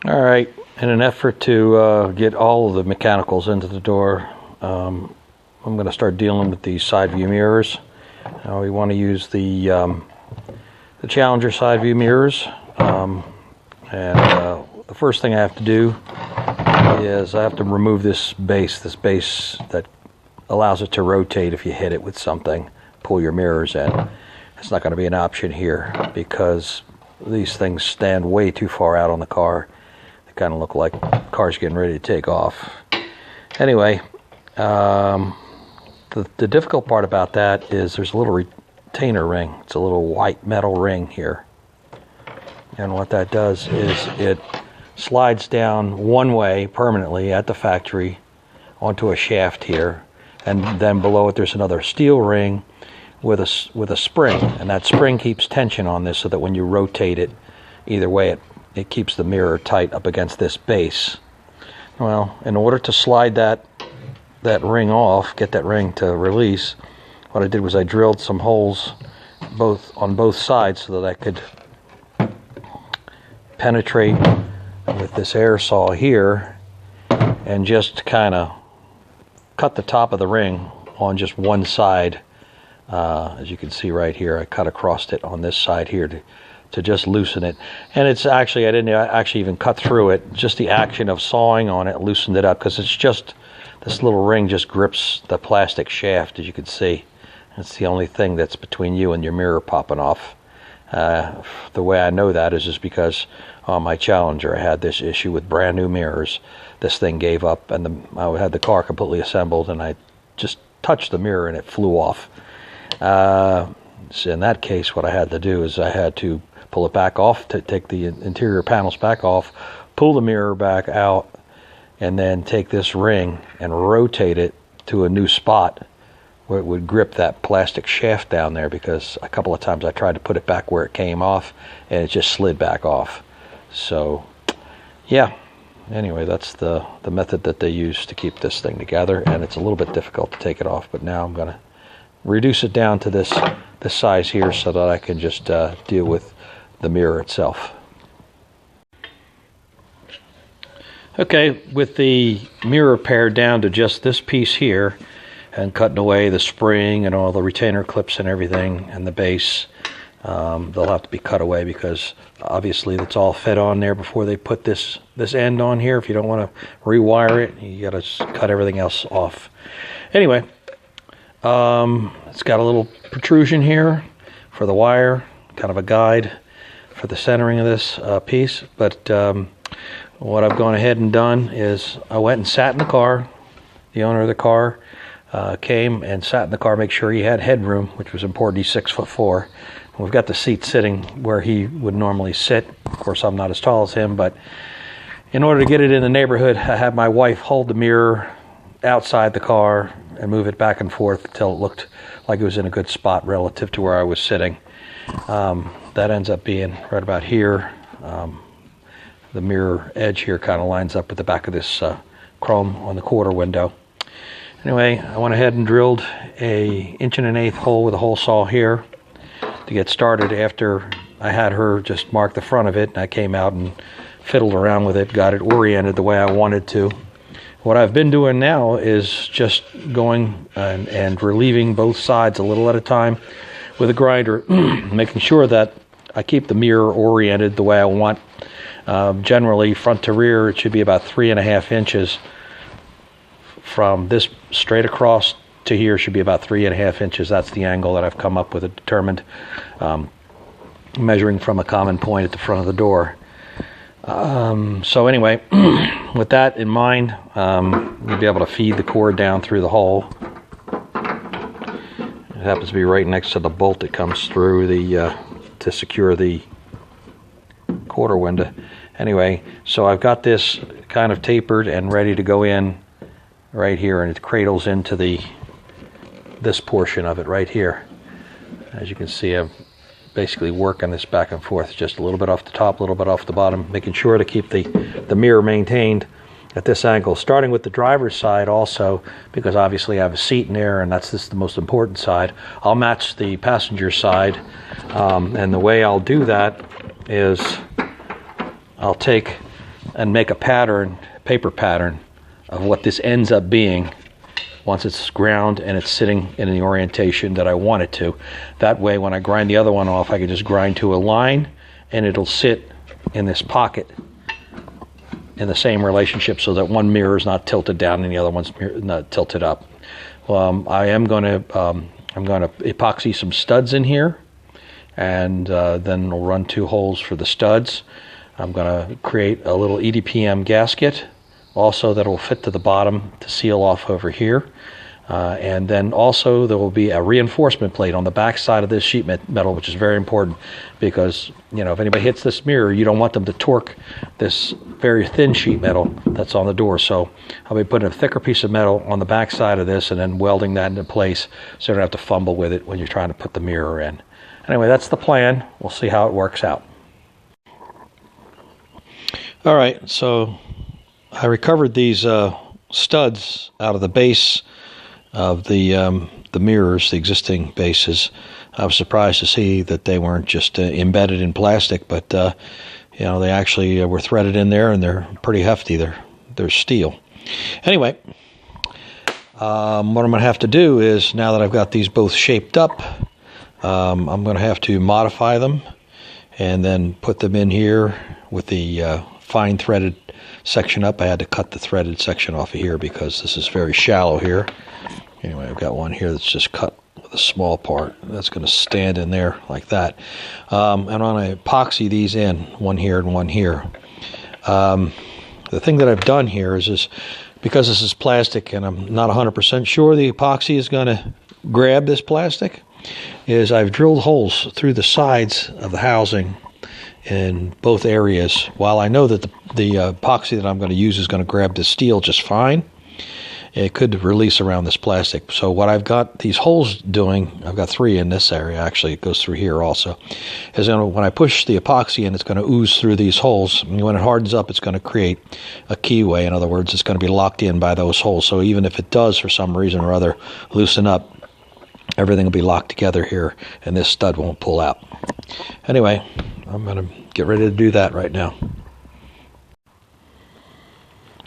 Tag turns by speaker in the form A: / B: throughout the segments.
A: All right, in an effort to get all of the mechanicals into the door, I'm going to start dealing with these side view mirrors. We want to use the Challenger side view mirrors, and the first thing I have to do is I have to remove this base that allows it to rotate if you hit it with something, pull your mirrors in. It's not going to be an option here because these things stand way too far out on the car. They kind of look like the car's getting ready to take off. Anyway, the difficult part about that is there's a little retainer ring. It's a little white metal ring here. And what that does is it slides down one way permanently at the factory onto a shaft here. And then below it there's another steel ring with a spring. And that spring keeps tension on this so that when you rotate it, either way it keeps the mirror tight up against this base. Well, in order to slide that ring off, get that ring to release, what I did was I drilled some holes on both sides so that I could penetrate with this air saw here and just kind of cut the top of the ring on just one side. As you can see right here, I cut across it on this side here to just loosen it. And it's actually, I didn't actually even cut through it. Just the action of sawing on it loosened it up, because it's just, this little ring just grips the plastic shaft, as you can see. It's the only thing that's between you and your mirror popping off. The way I know that is just because on my Challenger I had this issue with brand new mirrors. This thing gave up and I had the car completely assembled and I just touched the mirror and it flew off. So in that case what I had to do is I had to pull it back off, to take the interior panels back off, pull the mirror back out, and then take this ring and rotate it to a new spot where it would grip that plastic shaft down there, because a couple of times I tried to put it back where it came off and it just slid back off. So yeah, anyway, that's the method that they use to keep this thing together, and it's a little bit difficult to take it off, but now I'm going to reduce it down to this size here so that I can just deal with the mirror itself. Okay, with the mirror pared down to just this piece here and cutting away the spring and all the retainer clips and everything and the base, they'll have to be cut away because obviously it's all fed on there before they put this end on here. If you don't want to rewire it, you got to cut everything else off. Anyway, it's got a little protrusion here for the wire, kind of a guide for the centering of this piece. But what I've gone ahead and done is I went and sat in the car. The owner of the car came and sat in the car, make sure he had headroom, which was important. He's 6'4". We've got the seat sitting where he would normally sit. Of course, I'm not as tall as him, but in order to get it in the neighborhood, I had my wife hold the mirror outside the car and move it back and forth until it looked like it was in a good spot relative to where I was sitting. That ends up being right about here. The mirror edge here kind of lines up with the back of this chrome on the quarter window. Anyway, I went ahead and drilled a 1.1 hole with a hole saw here to get started. After I had her just mark the front of it, and I came out and fiddled around with it, got it oriented the way I wanted to. What I've been doing now is just going and relieving both sides a little at a time with a grinder, making sure that I keep the mirror oriented the way I want. Generally, front to rear, it should be about 3.5 inches. From this straight across to here should be about 3.5 inches. That's the angle that I've come up with, determined, measuring from a common point at the front of the door. So anyway, with that in mind, you'll be able to feed the cord down through the hole. It happens to be right next to the bolt that comes through to secure the quarter window. Anyway, so I've got this kind of tapered and ready to go in right here, and it cradles into this portion of it right here. As you can see, I'm basically working this back and forth, just a little bit off the top, a little bit off the bottom, making sure to keep the mirror maintained at this angle, starting with the driver's side also, because obviously I have a seat in there and that's the most important side. I'll match the passenger side, and the way I'll do that is I'll take and make a pattern, paper pattern, of what this ends up being once it's ground and it's sitting in the orientation that I want it to. That way, when I grind the other one off, I can just grind to a line and it'll sit in this pocket in the same relationship, so that one mirror is not tilted down and the other one's not tilted up. I'm going to epoxy some studs in here, and then we'll run 2 holes for the studs. I'm going to create a little EDPM gasket also that will fit to the bottom to seal off over here. And then also there will be a reinforcement plate on the back side of this sheet metal, which is very important because, you know, if anybody hits this mirror, you don't want them to torque this very thin sheet metal that's on the door. So I'll be putting a thicker piece of metal on the back side of this and then welding that into place so you don't have to fumble with it when you're trying to put the mirror in. Anyway, that's the plan. We'll see how it works out. All right, so I recovered these studs out of the base of the mirrors, the existing bases. I was surprised to see that they weren't just embedded in plastic, but you know, they actually were threaded in there, and they're pretty hefty. They're steel. Anyway, what I'm going to have to do is, now that I've got these both shaped up, I'm going to have to modify them and then put them in here with the fine threaded section up. I had to cut the threaded section off of here because this is very shallow here. Anyway, I've got one here that's just cut with a small part. That's going to stand in there like that. And I'm going to epoxy these in, one here and one here. The thing that I've done here is because this is plastic and I'm not 100% sure the epoxy is going to grab this plastic, is I've drilled holes through the sides of the housing in both areas. While I know that the epoxy that I'm going to use is going to grab the steel just fine, it could release around this plastic. So what I've got these holes doing, I've got 3 in this area, actually it goes through here also, is when I push the epoxy in, it's going to ooze through these holes. And when it hardens up, it's going to create a keyway. In other words, it's going to be locked in by those holes. So even if it does, for some reason or other, loosen up, everything will be locked together here, and this stud won't pull out. Anyway, I'm going to get ready to do that right now.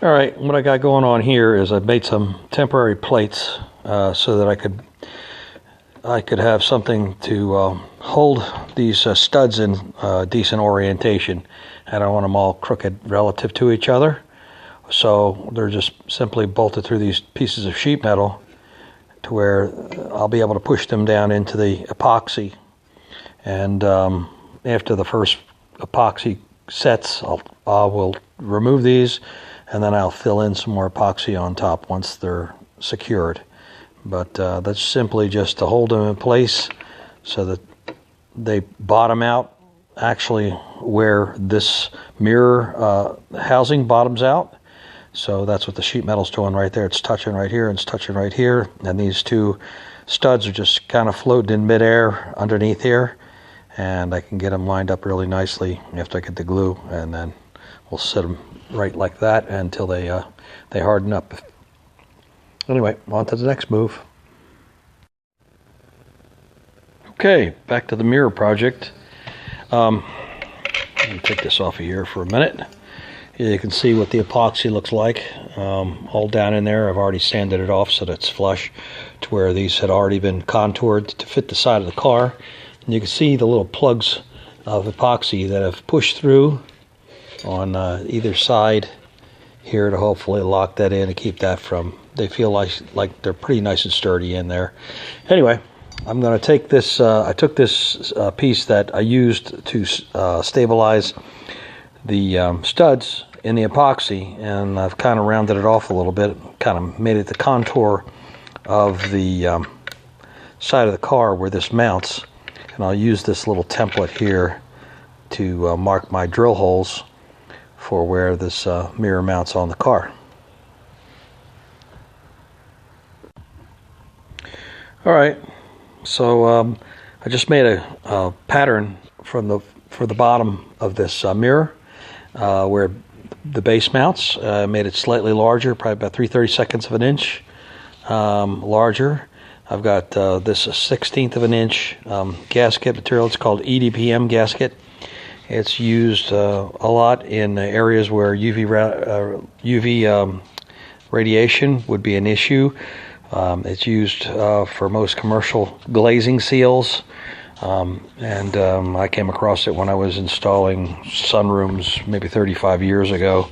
A: All right, what I got going on here is I've made some temporary plates so that I could have something to hold these studs in decent orientation. I don't want them all crooked relative to each other, so they're just simply bolted through these pieces of sheet metal to where I'll be able to push them down into the epoxy. And after the first epoxy sets, I will remove these, and then I'll fill in some more epoxy on top once they're secured. But that's simply just to hold them in place so that they bottom out actually where this mirror housing bottoms out. So that's what the sheet metal's doing right there. It's touching right here and it's touching right here. And these 2 studs are just kind of floating in midair underneath here. And I can get them lined up really nicely after I get the glue, and then we'll set them right like that until they harden up. Anyway, on to the next move. Okay, back to the mirror project. Let me take this off of here for a minute. Here you can see what the epoxy looks like. All down in there, I've already sanded it off so that it's flush to where these had already been contoured to fit the side of the car. And you can see the little plugs of epoxy that have pushed through on either side here to hopefully lock that in and keep that from, they feel like they're pretty nice and sturdy in there. Anyway, I'm going to take this, I took this piece that I used to stabilize the studs in the epoxy, and I've kind of rounded it off a little bit, kind of made it the contour of the side of the car where this mounts. And I'll use this little template here to mark my drill holes for where this mirror mounts on the car. All right, so I just made a pattern for the bottom of this mirror where the base mounts. I made it slightly larger, probably about 3/32 of an inch larger. I've got this 1/16 of an inch gasket material. It's called EDPM gasket, It's used a lot in areas where UV radiation would be an issue. It's used for most commercial glazing seals, and I came across it when I was installing sunrooms maybe 35 years ago.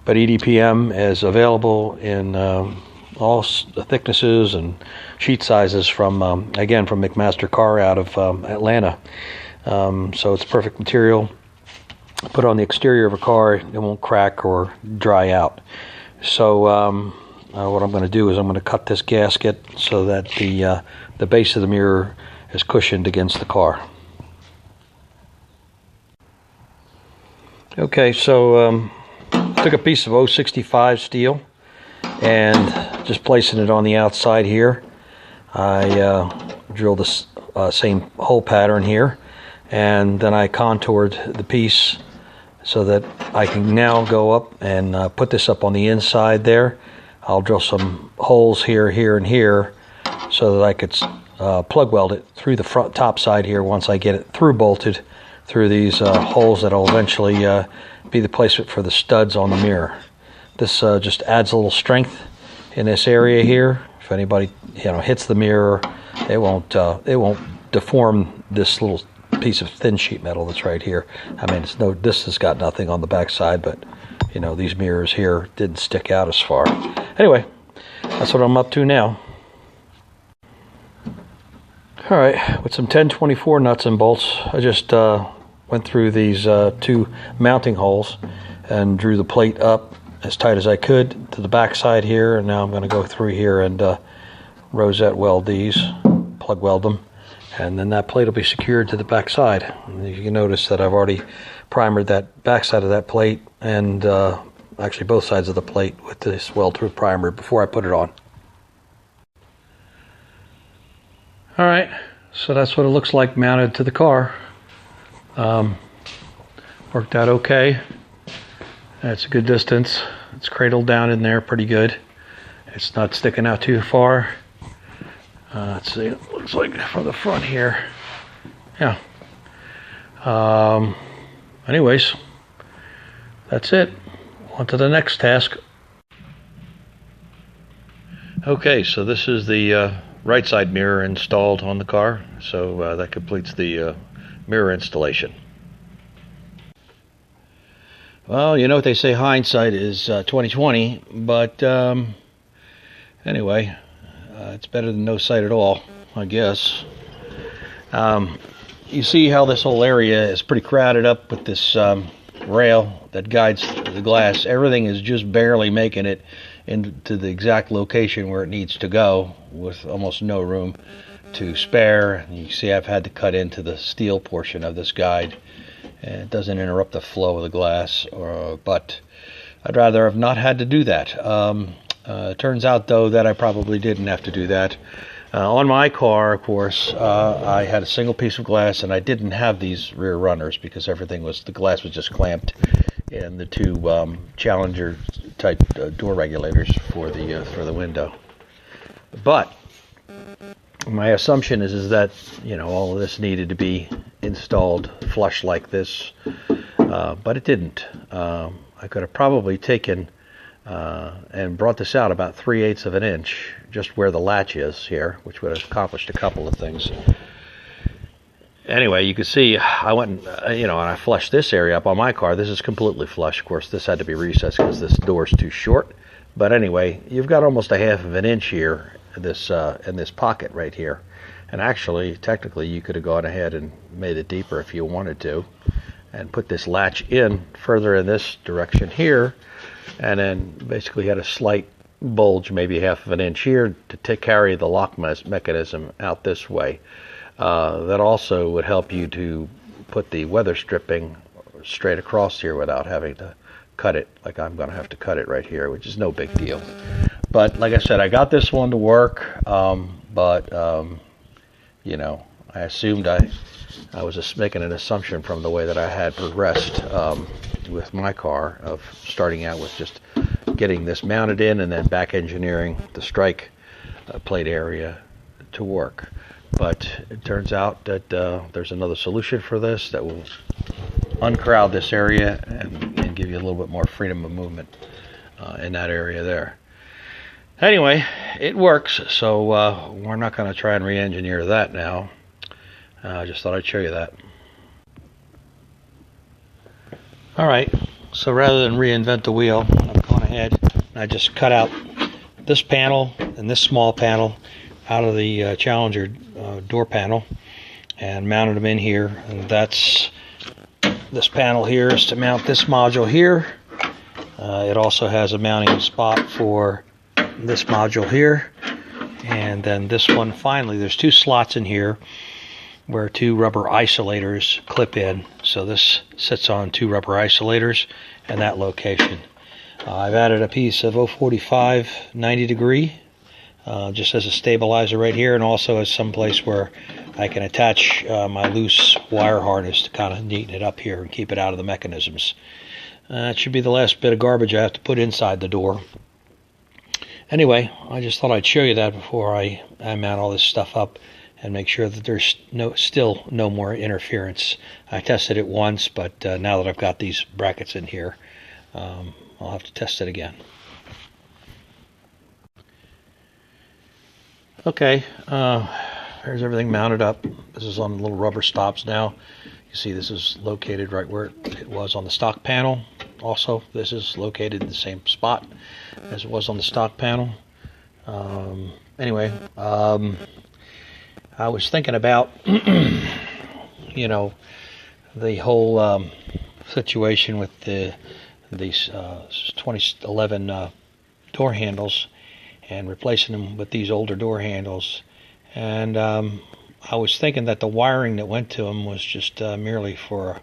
A: But EDPM is available in all thicknesses and sheet sizes from, again, from McMaster Carr out of Atlanta. So it's perfect material. Put on the exterior of a car, it won't crack or dry out. So what I'm going to do is I'm going to cut this gasket so that the base of the mirror is cushioned against the car. Okay, so took a piece of 065 steel and just placing it on the outside here. I drilled the same hole pattern here, and then I contoured the piece so that I can now go up and put this up on the inside there. I'll drill some holes here, here, and here so that I could plug weld it through the front top side here once I get it through bolted through these holes that will eventually be the placement for the studs on the mirror. This just adds a little strength in this area here. If anybody hits the mirror, it won't deform this little piece of thin sheet metal that's right here. I mean, this has got nothing on the back side, but these mirrors here didn't stick out as far. Anyway, that's what I'm up to now. All right, with some 1024 nuts and bolts, I just went through these two mounting holes and drew the plate up as tight as I could to the back side here, and now I'm going to go through here and rosette weld these, plug weld them, and then that plate will be secured to the back side. And you can notice that I've already primered that back side of that plate and actually both sides of the plate with this weld-proof primer before I put it on. All right, so that's what it looks like mounted to the car. Worked out okay. That's a good distance. It's cradled down in there pretty good. It's not sticking out too far. Let's see, it looks like from the front here. Yeah. Anyways, that's it. On to the next task. Okay, so this is the right side mirror installed on the car. So that completes the mirror installation. Well, you know what they say, hindsight is 20/20, but anyway, it's better than no sight at all, I guess. You see how this whole area is pretty crowded up with this rail that guides the glass. Everything is just barely making it into the exact location where it needs to go, with almost no room to spare. You see I've had to cut into the steel portion of this guide. It doesn't interrupt the flow of the glass, but I'd rather have not had to do that. It turns out, though, that I probably didn't have to do that. On my car, of course, I had a single piece of glass, and I didn't have these rear runners because the glass was just clamped in the two Challenger type door regulators for the window. But my assumption is that all of this needed to be installed flush like this, but it didn't. I could have probably taken and brought this out about 3/8 of an inch, just where the latch is here, which would have accomplished a couple of things. Anyway, you can see I went and I flushed this area up on my car. This is completely flush. Of course, this had to be recessed because this door's too short. But anyway, you've got almost a 1/2 of an inch here in this pocket right here. And actually, technically, you could have gone ahead and made it deeper if you wanted to, and put this latch in further in this direction here, and then basically had a slight bulge, maybe 1/2 of an inch here, to carry the lock mechanism out this way. That also would help you to put the weather stripping straight across here without having to cut it like I'm going to have to cut it right here, which is no big deal. But like I said, I got this one to work, but I assumed I was just making an assumption from the way that I had progressed with my car, of starting out with just getting this mounted in and then back engineering the strike plate area to work. But it turns out that there's another solution for this that will uncrowd this area and give you a little bit more freedom of movement in that area there. Anyway, it works, so we're not going to try and re-engineer that now. I just thought I'd show you that. Alright, so rather than reinvent the wheel, I've gone ahead and I just cut out this panel and this small panel out of the Challenger door panel and mounted them in here. And that's this panel here is to mount this module here. It also has a mounting spot for this module here, and then this one finally, there's two slots in here where two rubber isolators clip in, so this sits on two rubber isolators in that location. I've added a piece of 045 90 degree just as a stabilizer right here, and also as some place where I can attach my loose wire harness to kind of neaten it up here and keep it out of the mechanisms. It should be the last bit of garbage I have to put inside the door. Anyway, I just thought I'd show you that before I mount all this stuff up and make sure that there's still no more interference. I tested it once, but now that I've got these brackets in here, I'll have to test it again. Okay, there's everything mounted up. This is on little rubber stops now. You see this is located right where it was on the stock panel. Also, this is located in the same spot as it was on the stock panel. Anyway, I was thinking about, you know, the whole situation with these 2011 door handles and replacing them with these older door handles. And I was thinking that the wiring that went to them was just merely for a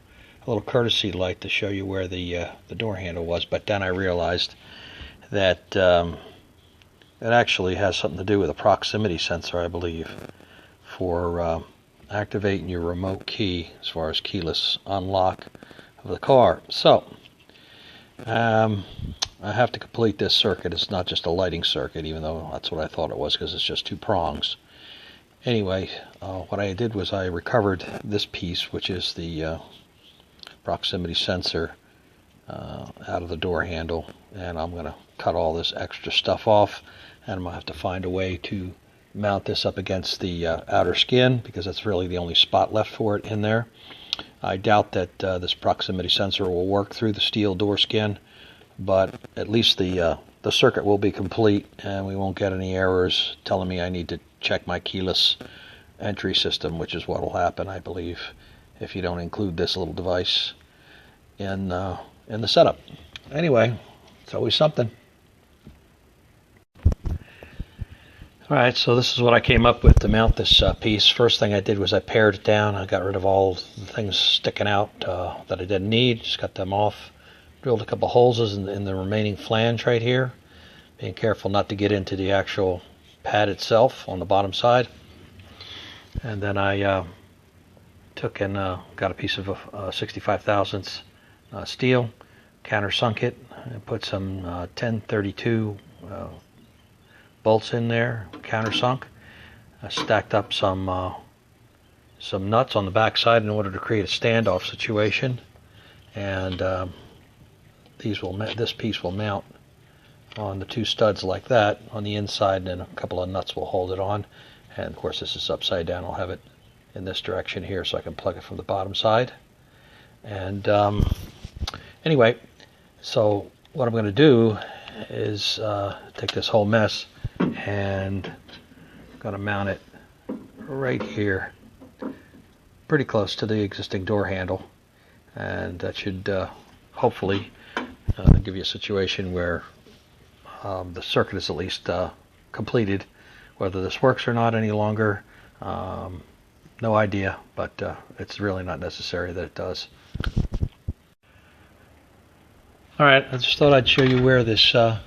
A: little courtesy light to show you where the door handle was, but then I realized that it actually has something to do with a proximity sensor, I believe, for activating your remote key as far as keyless unlock of the car. So I have to complete this circuit. It's not just a lighting circuit, even though that's what I thought it was, because it's just two prongs. Anyway, what I did was I recovered this piece, which is the proximity sensor, out of the door handle, and I'm going to cut all this extra stuff off, and I'm going to have to find a way to mount this up against the outer skin, because that's really the only spot left for it in there. I doubt that this proximity sensor will work through the steel door skin, but at least the circuit will be complete, and we won't get any errors telling me I need to check my keyless entry system, which is what will happen, I believe, if you don't include this little device in the setup. Anyway, it's always something. Alright, so this is what I came up with to mount this piece. First thing I did was I pared it down. I got rid of all the things sticking out that I didn't need, just got them off. Drilled a couple holes in the remaining flange right here, being careful not to get into the actual pad itself on the bottom side. And then I took and got a piece of 65 thousandths steel, countersunk it, and put some 1032 bolts in there, countersunk. I stacked up some nuts on the back side in order to create a standoff situation, and this piece will mount on the two studs like that on the inside, and a couple of nuts will hold it on. And of course this is upside down. I'll have it in this direction here so I can plug it from the bottom side. And anyway, so what I'm going to do is take this whole mess and I'm going to mount it right here, pretty close to the existing door handle, and that should hopefully give you a situation where the circuit is at least completed. Whether this works or not any longer, no idea, but it's really not necessary that it does. Alright, I just thought I'd show you where this, I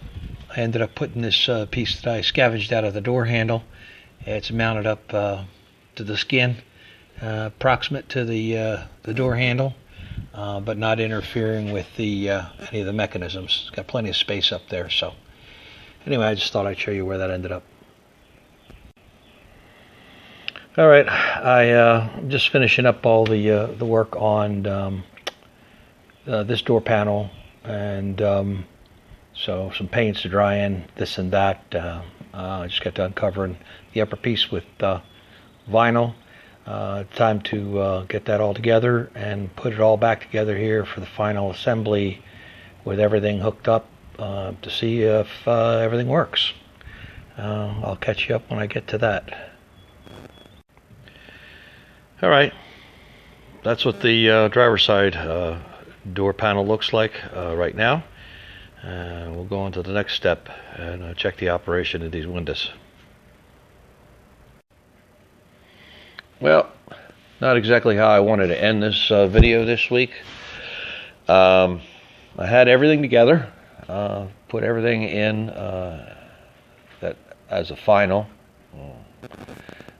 A: ended up putting this piece that I scavenged out of the door handle. It's mounted up to the skin, proximate to the door handle, but not interfering with any of the mechanisms. It's got plenty of space up there. So anyway, I just thought I'd show you where that ended up. Alright, I'm just finishing up all the work on this door panel, and so some paints to dry in, this and that. I just got done covering the upper piece with vinyl. Time to get that all together and put it all back together here for the final assembly with everything hooked up to see if everything works. I'll catch you up when I get to that. All right, that's what the driver's side door panel looks like right now. We'll go on to the next step and check the operation of these windows. Well, not exactly how I wanted to end this video this week. I had everything together, put everything in that as a final.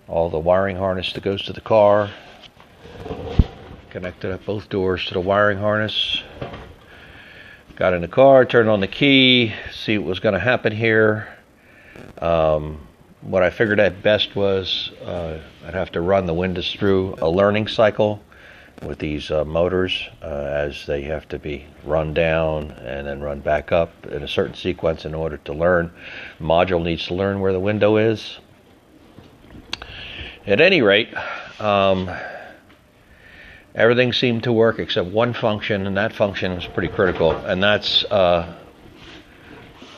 A: All the wiring harness that goes to the car, connected up both doors to the wiring harness. Got in the car, turned on the key, see what was going to happen here. What I figured at best was I'd have to run the windows through a learning cycle with these motors as they have to be run down and then run back up in a certain sequence in order to learn. The module needs to learn where the window is. At any rate, everything seemed to work except one function, and that function was pretty critical, and that's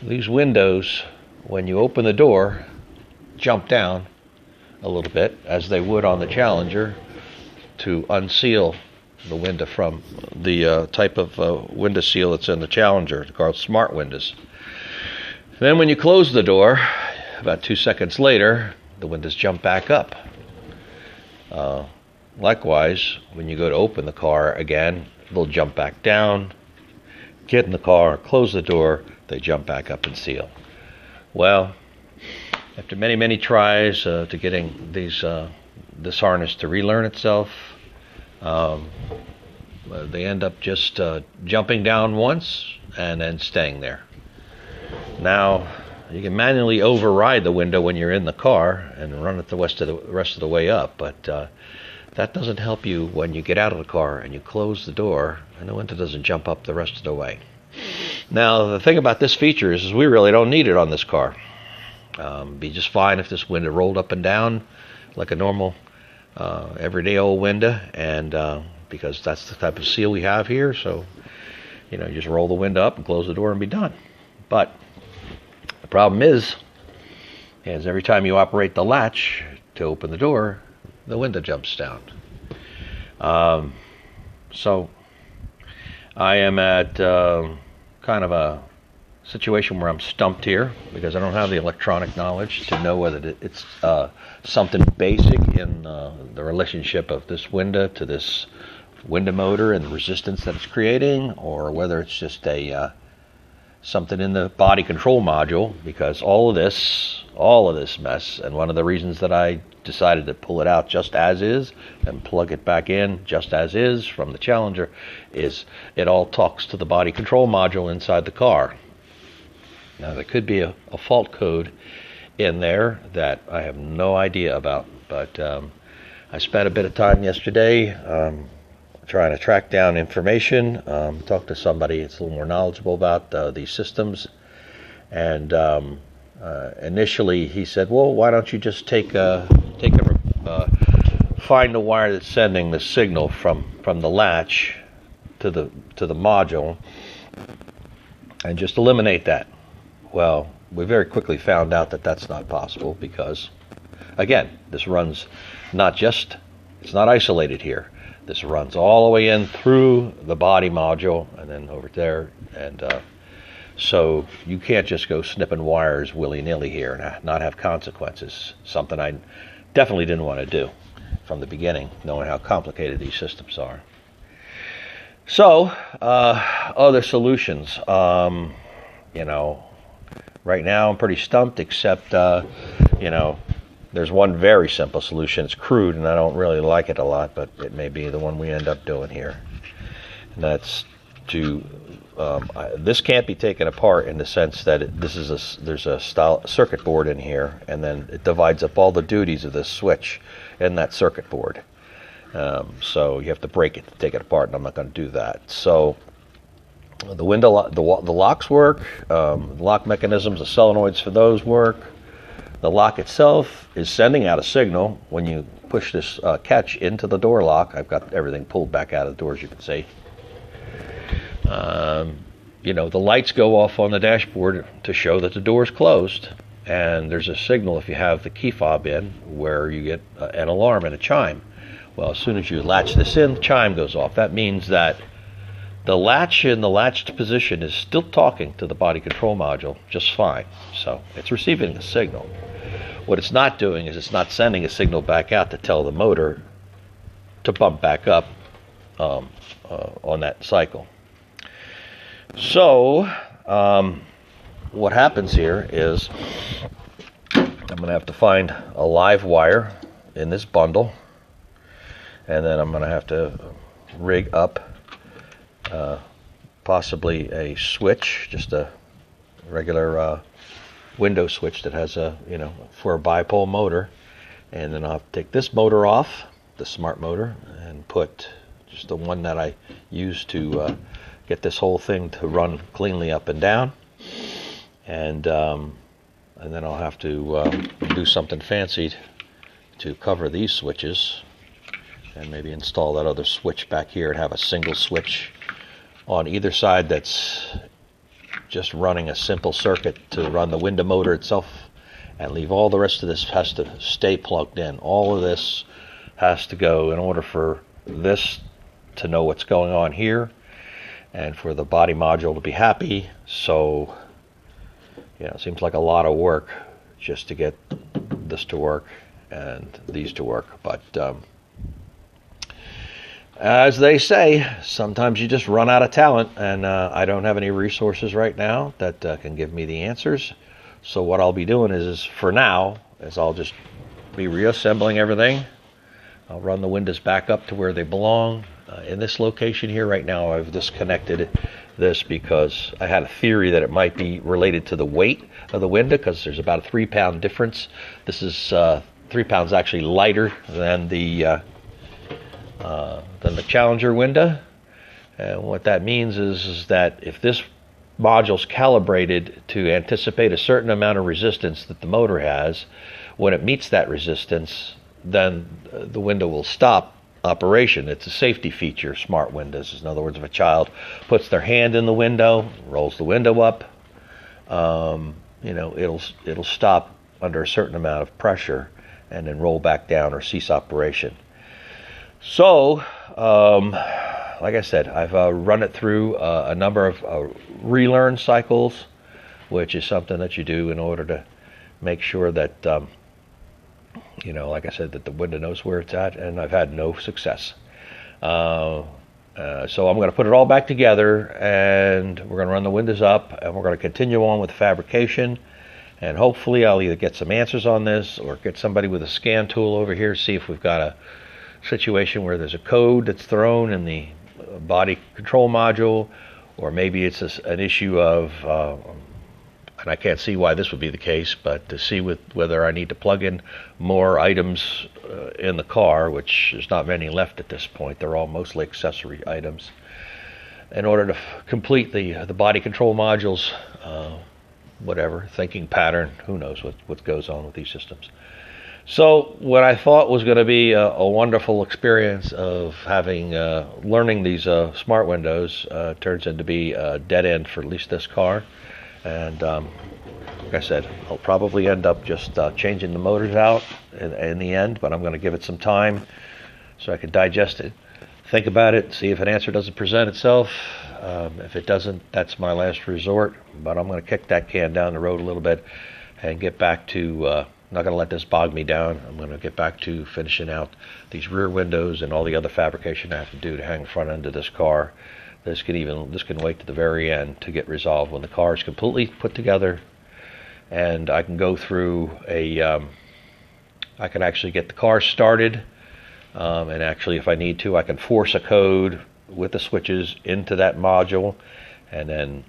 A: these windows, when you open the door, jump down a little bit, as they would on the Challenger, to unseal the window from the type of window seal that's in the Challenger, called Smart Windows. Then when you close the door, about 2 seconds later, the windows jump back up. Likewise, when you go to open the car again, they'll jump back down, get in the car, close the door, they jump back up and seal. Well, after many, many tries to getting this harness to relearn itself, they end up just jumping down once and then staying there. Now, you can manually override the window when you're in the car and run it the rest of the way up, but that doesn't help you when you get out of the car and you close the door and the window doesn't jump up the rest of the way. Now, the thing about this feature is we really don't need it on this car. Be just fine if this window rolled up and down like a normal everyday old window, and because that's the type of seal we have here, so you just roll the window up and close the door and be done. But the problem is every time you operate the latch to open the door, the window jumps down. So I am at kind of a situation where I'm stumped here because I don't have the electronic knowledge to know whether it's something basic in the relationship of this window to this window motor and the resistance that it's creating, or whether it's just a something in the body control module, because all of this mess, and one of the reasons that I decided to pull it out just as is and plug it back in just as is from the Challenger, is it all talks to the body control module inside the car. Now, there could be a fault code in there that I have no idea about, but I spent a bit of time yesterday trying to track down information, talk to somebody that's a little more knowledgeable about these systems, and initially he said, well, why don't you just find the wire that's sending the signal from the latch to the module and just eliminate that. Well, we very quickly found out that that's not possible because, again, this runs it's not isolated here. This runs all the way in through the body module and then over there, and so you can't just go snipping wires willy-nilly here and not have consequences, something I definitely didn't want to do from the beginning, knowing how complicated these systems are. So, other solutions. Right now I'm pretty stumped, except, there's one very simple solution. It's crude, and I don't really like it a lot, but it may be the one we end up doing here. And that's to, this can't be taken apart in the sense that there's a circuit board in here, and then it divides up all the duties of this switch in that circuit board. So you have to break it to take it apart, and I'm not going to do that. So The window, the locks work. The lock mechanisms, the solenoids for those work. The lock itself is sending out a signal when you push this catch into the door lock. I've got everything pulled back out of the door, as you can see. The lights go off on the dashboard to show that the door is closed, and there's a signal if you have the key fob in where you get an alarm and a chime. Well, as soon as you latch this in, the chime goes off. That means that the latch in the latched position is still talking to the body control module just fine. So it's receiving a signal. What it's not doing is it's not sending a signal back out to tell the motor to bump back up on that cycle. So what happens here is I'm going to have to find a live wire in this bundle, and then I'm going to have to rig up possibly a switch, just a regular window switch that has for a bipole motor, and then I'll have to take this motor off, the smart motor, and put just the one that I use to get this whole thing to run cleanly up and down, and then I'll have to do something fancy to cover these switches, and maybe install that other switch back here and have a single switch on either side that's just running a simple circuit to run the window motor itself, and leave all the rest of this has to stay plugged in. All of this has to go in order for this to know what's going on here and for the body module to be happy. So it seems like a lot of work just to get this to work and these to work, but as they say, sometimes you just run out of talent, and I don't have any resources right now that can give me the answers. So what I'll be doing is for now, I'll just be reassembling everything. I'll run the windows back up to where they belong. In this location here right now, I've disconnected this because I had a theory that it might be related to the weight of the window, because there's about a 3-pound difference. This is 3 pounds actually lighter than the Challenger window. And what that means is that if this module's calibrated to anticipate a certain amount of resistance that the motor has, when it meets that resistance, then the window will stop operation. It's a safety feature, smart windows. In other words, if a child puts their hand in the window, rolls the window up, it'll stop under a certain amount of pressure and then roll back down or cease operation. So, like I said, I've run it through a number of relearn cycles, which is something that you do in order to make sure that, like I said, that the window knows where it's at, and I've had no success. So I'm going to put it all back together, and we're going to run the windows up, and we're going to continue on with fabrication, and hopefully I'll either get some answers on this or get somebody with a scan tool over here, see if we've got a situation where there's a code that's thrown in the body control module, or maybe it's an issue of, and I can't see why this would be the case, but to see whether I need to plug in more items in the car, which there's not many left at this point. They're all mostly accessory items, in order to complete the body control modules, whatever, thinking pattern, who knows what goes on with these systems. So what I thought was going to be a wonderful experience of learning these smart windows turns into be a dead end for at least this car. And like I said, I'll probably end up just changing the motors out in the end, but I'm going to give it some time so I can digest it, think about it, see if an answer doesn't present itself. If it doesn't, that's my last resort, but I'm going to kick that can down the road a little bit and get back to I'm not going to let this bog me down. I'm going to get back to finishing out these rear windows and all the other fabrication I have to do to hang the front end of this car. This can wait to the very end to get resolved when the car is completely put together, and I can go through I can actually get the car started, and actually if I need to, I can force a code with the switches into that module, and then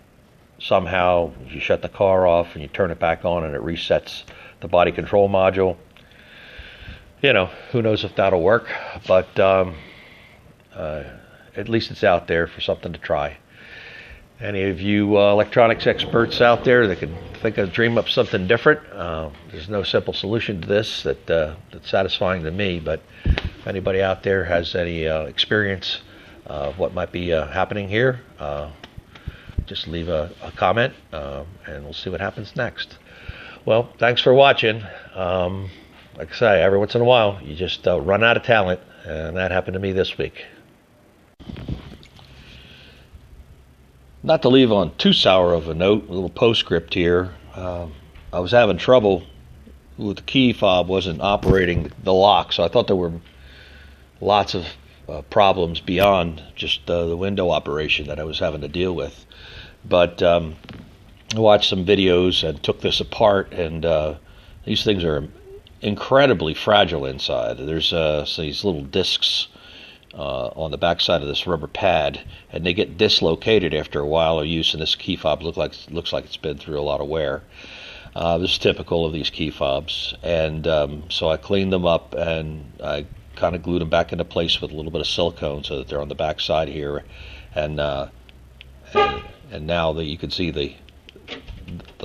A: somehow you shut the car off and you turn it back on and it resets the body control module. Who knows if that'll work, but at least it's out there for something to try. Any of you electronics experts out there that can dream up something different? There's no simple solution to this that's satisfying to me, but if anybody out there has any experience of what might be happening here, just leave a comment and we'll see what happens next. Well, thanks for watching. Like I say, every once in a while you just run out of talent, and that happened to me this week. Not to leave on too sour of a note, a little postscript here. I was having trouble with the key fob wasn't operating the lock, so I thought there were lots of problems beyond just the window operation that I was having to deal with. But I watched some videos and took this apart, and these things are incredibly fragile inside. There's these little discs on the back side of this rubber pad, and they get dislocated after a while of use, and this key fob looks like it's been through a lot of wear. This is typical of these key fobs, and so I cleaned them up and I kind of glued them back into place with a little bit of silicone so that they're on the back side here, and now that you can see the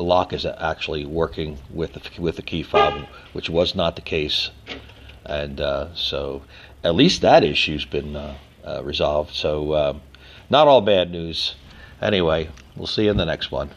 A: lock is actually working with the key fob, which was not the case, and so at least that issue's been resolved. So not all bad news. Anyway, we'll see you in the next one.